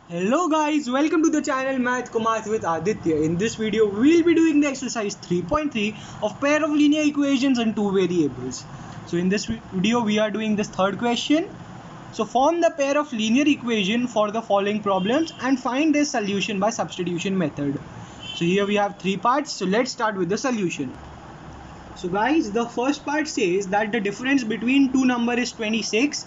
Hello guys, welcome to the channel Math Kumath with Aditya. In this video, we will be doing the exercise 3.3 of pair of linear equations and two variables. So in this video, we are doing this third question. So form the pair of linear equation for the following problems and find their solution by substitution method. So here we have three parts. So let's start with the solution. So guys, the first part says that the difference between two numbers is 26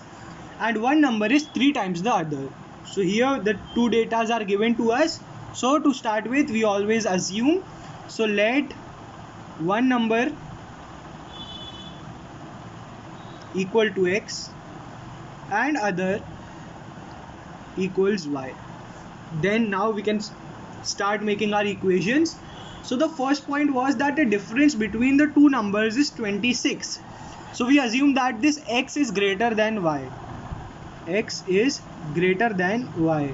and one number is 3 times the other. So here the two datas are given to us. So to start with, we always assume, so let one number equal to x and other equals y. Then now we can start making our equations. So the first point was that the difference between the two numbers is 26. So we assume that this x is greater than y. X is greater than y.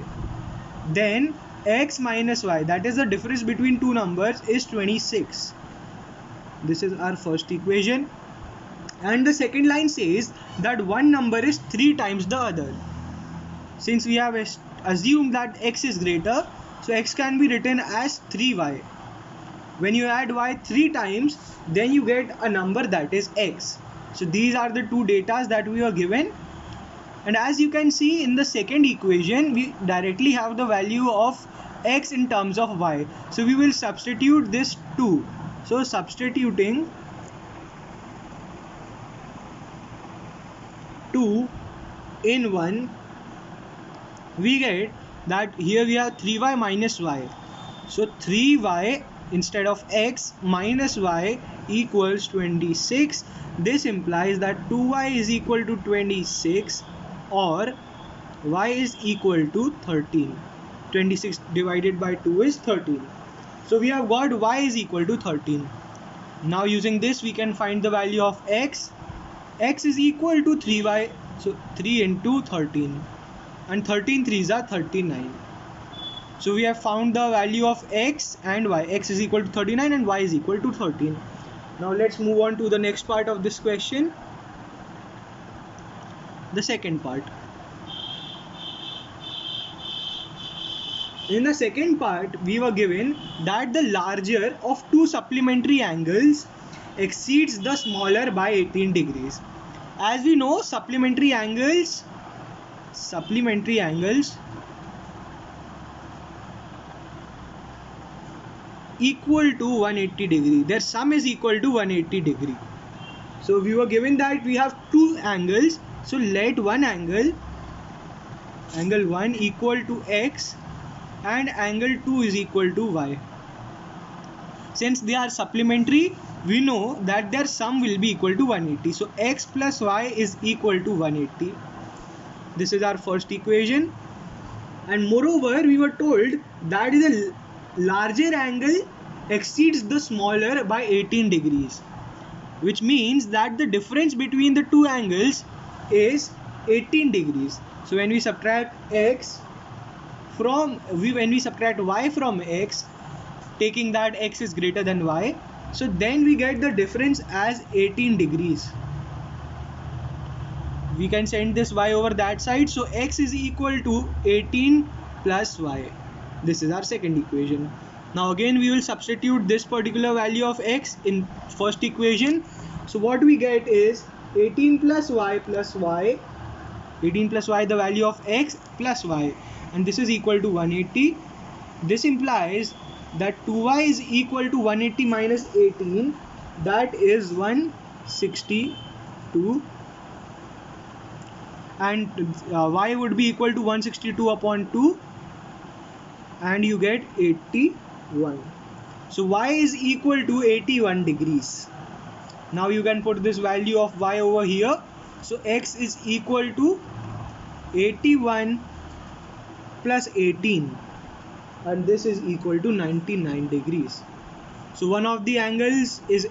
Then x minus y, that is the difference between two numbers, is 26. This is our first equation. And the second line says that one number is 3 times the other. Since we have assumed that x is greater, so x can be written as 3y. When you add y 3 times, then you get a number that is x. So these are the two datas that we were given. And as you can see in the second equation, we directly have the value of x in terms of y. So we will substitute this 2. So substituting 2 in 1, we get that here we have 3y minus y. So 3y instead of x minus y equals 26. This implies that 2y is equal to 26 or y is equal to 13. 26 divided by 2 is 13. So we have got y is equal to 13. Now using this we can find the value of x. X is equal to 3y. So 3 into 13. And 13 3s are 39. So we have found the value of x and y. X is equal to 39 and y is equal to 13. Now let's move on to the next part of this question. The second part. In the second part, we were given that the larger of two supplementary angles exceeds the smaller by 18 degrees. As we know, supplementary angles equal to 180 degree. Their sum is equal to 180 degree. So we were given that we have two angles. So let one angle 1 equal to x and angle 2 is equal to y. Since they are supplementary, we know that their sum will be equal to 180. So x plus y is equal to 180. This is our first equation. And moreover, we were told that the larger angle exceeds the smaller by 18 degrees. Which means that the difference between the two angles is 18 degrees. So when we subtract when we subtract y from x, taking that x is greater than y, so then we get the difference as 18 degrees. We can send this y over that side. So x is equal to 18 plus y. This is our second equation. Now again we will substitute this particular value of x in first equation. So what we get is 18 plus y plus y. 18 plus y, the value of x plus y, and this is equal to 180. This implies that 2y is equal to 180 minus 18, that is 162, and y would be equal to 162 upon 2, and you get 81. So y is equal to 81 degrees. Now you can put this value of y over here. So x is equal to 81 plus 18, and this is equal to 99 degrees. So one of the angles is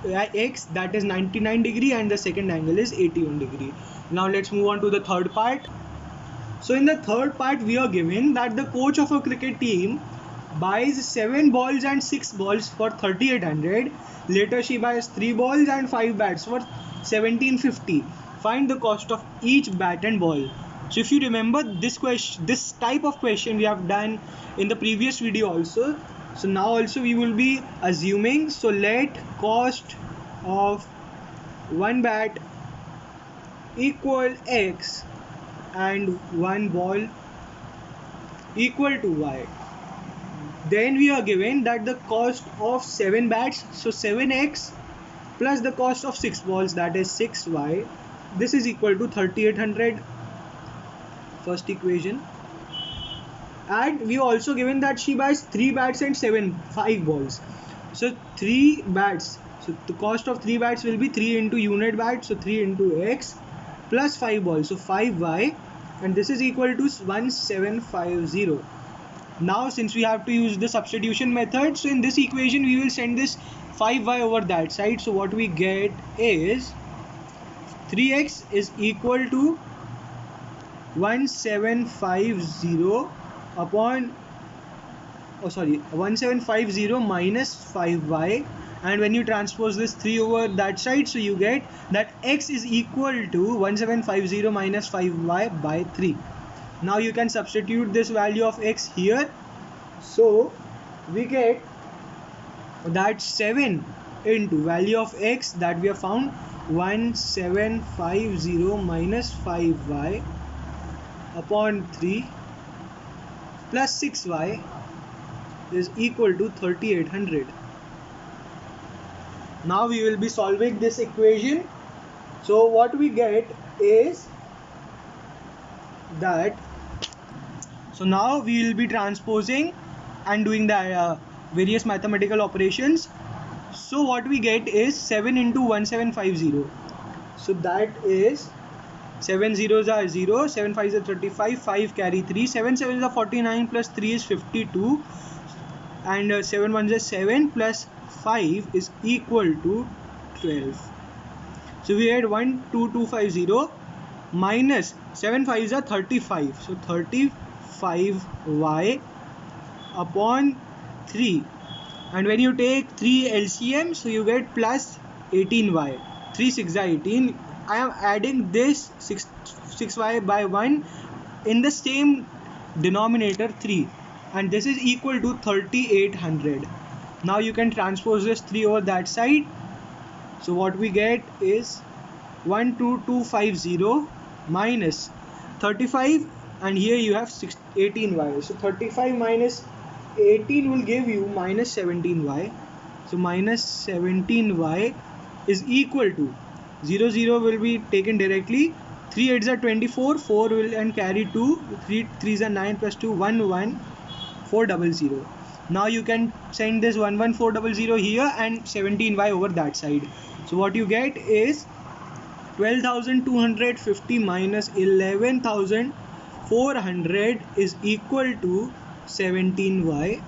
x, that is 99 degree, and the second angle is 81 degree. Now let's move on to the third part. So in the third part, we are given that the coach of a cricket team buys 7 balls and 6 balls for 3800. Later she buys 3 balls and 5 bats for 1750. Find the cost of each bat and ball. So if you remember this question, this type of question we have done in the previous video also. So now also we will be assuming. So let cost of one bat equal x and one ball equal to y. Then we are given that the cost of 7 bats, so 7x plus the cost of 6 balls, that is 6y, this is equal to 3800, first equation. And we also given that she buys 3 bats and 5 balls. So 3 bats, so the cost of 3 bats will be 3 into unit bat, so 3 into x plus 5 balls, so 5y, and this is equal to 1750. Now since we have to use the substitution method, so in this equation we will send this 5y over that side. So what we get is 3x is equal to 1750 upon 1750 minus 5y, and when you transpose this 3 over that side, so you get that x is equal to 1750 minus 5y by 3. Now you can substitute this value of x here, so we get that 7 into value of x that we have found, 1750 minus 5y upon 3 plus 6y is equal to 3800. Now we will be solving this equation. So what we get is that, so now we will be transposing and doing the various mathematical operations. So what we get is 7 into 1750, so that is 7 zeros are 0, 7 5s are 35, 5 carry 3, 7 7s are 49 plus 3 is 52, and 7 1s are 7 plus 5 is equal to 12. So we had 12250 minus 7 5s are 35, so 35y upon 3, and when you take 3 LCM, so you get plus 18y, 3 6 are 18. I am adding this 6y by 1 in the same denominator 3, and this is equal to 3800. Now you can transpose this 3 over that side, so what we get is 12250 minus 35, and here you have 18y, so 35 minus 18 will give you minus 17y, so minus 17y is equal to 0 0 will be taken directly, 3 8s are 24, 4 will and carry 2, 3 3s are 9 plus 2 11400. Now you can send this 11400 here and 17y over that side. So what you get is 12,250 minus 11,400 is equal to 17y.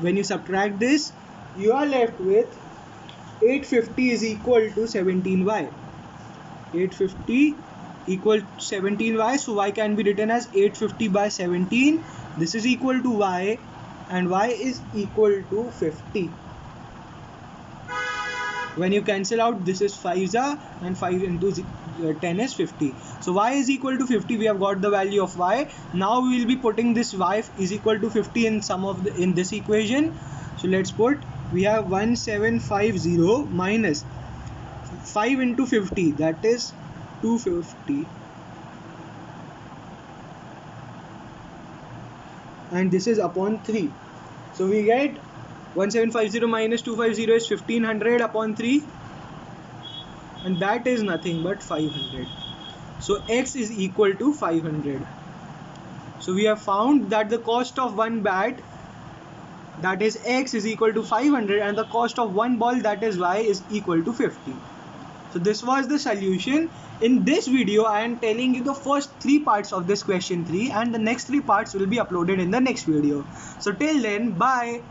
When you subtract this, you are left with 850 is equal to 17y. 850 equal to 17y, so y can be written as 850 by 17. This is equal to y, and y is equal to 50. When you cancel out, this is 5 and 5 into 10 is 50. So y is equal to 50. We have got the value of y. Now we will be putting this y is equal to 50 in in this equation. So let's put, we have 1750 minus 5 into 50, that is 250, and this is upon 3. So we get 1750 minus 250 is 1500 upon 3, and that is nothing but 500. So x is equal to 500. So we have found that the cost of one bat, that is x, is equal to 500, and the cost of one ball, that is y, is equal to 50. So this was the solution. In this video I am telling you the first 3 parts of this question 3, and the next 3 parts will be uploaded in the next video. So till then, bye.